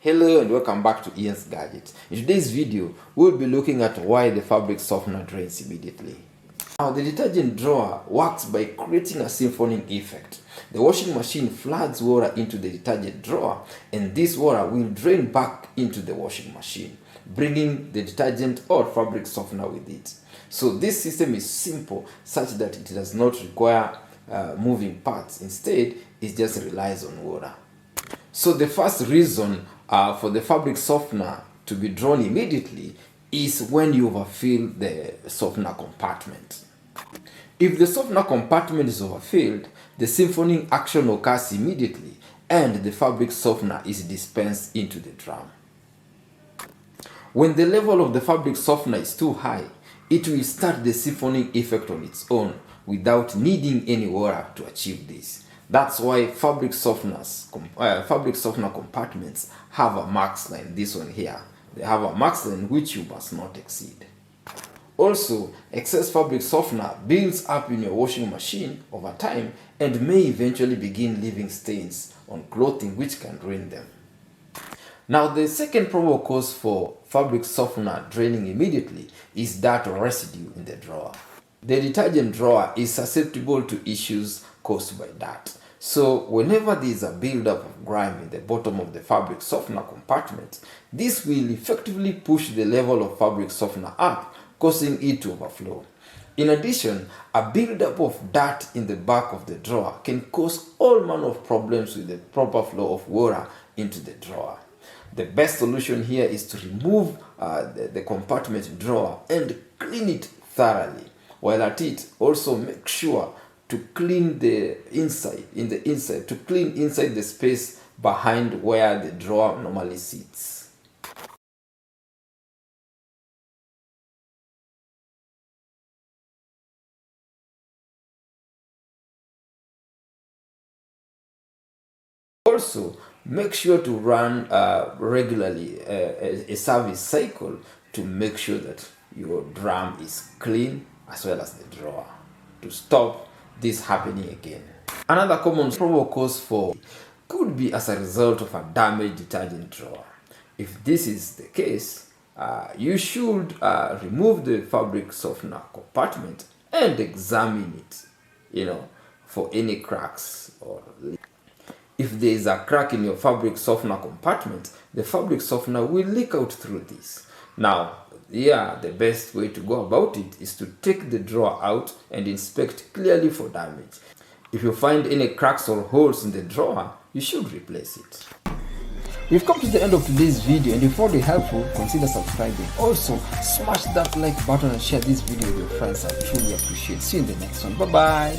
Hello and welcome back to Ian's Gadgets. In today's video, we'll be looking at why the fabric softener drains immediately. Now, the detergent drawer works by creating a siphoning effect. The washing machine floods water into the detergent drawer, and this water will drain back into the washing machine, bringing the detergent or fabric softener with it. So this system is simple such that it does not require moving parts. Instead, it just relies on water. So the first reason for the fabric softener to be drawn immediately is when you overfill the softener compartment. If the softener compartment is overfilled, the siphoning action occurs immediately and the fabric softener is dispensed into the drum. When the level of the fabric softener is too high, it will start the siphoning effect on its own without needing any water to achieve this. That's why fabric softener compartments have a max line, this one here. They have a max line which you must not exceed. Also, excess fabric softener builds up in your washing machine over time and may eventually begin leaving stains on clothing which can ruin them. Now, the second probable cause for fabric softener draining immediately is that of residue in the drawer. The detergent drawer is susceptible to issues caused by dirt. So whenever there is a buildup of grime in the bottom of the fabric softener compartment, this will effectively push the level of fabric softener up, causing it to overflow. In addition, a buildup of dirt in the back of the drawer can cause all manner of problems with the proper flow of water into the drawer. The best solution here is to remove the compartment drawer and clean it thoroughly. While at it, also make sure to clean the inside, to clean inside the space behind where the drawer normally sits. Also, make sure to run regularly a service cycle to make sure that your drum is clean as well as the drawer, to stop this happening again. Another common probable cause for could be as a result of a damaged detergent drawer. If this is the case, you should remove the fabric softener compartment and examine it, for any cracks or leaks. If there is a crack in your fabric softener compartment, the fabric softener will leak out through this. Now, the best way to go about it is to take the drawer out and inspect clearly for damage. If you find any cracks or holes in the drawer, you should replace it. We've come to the end of today's video, and if you found it helpful, consider subscribing. Also, smash that like button and share this video with your friends. I truly appreciate it. See you in the next one. Bye-bye.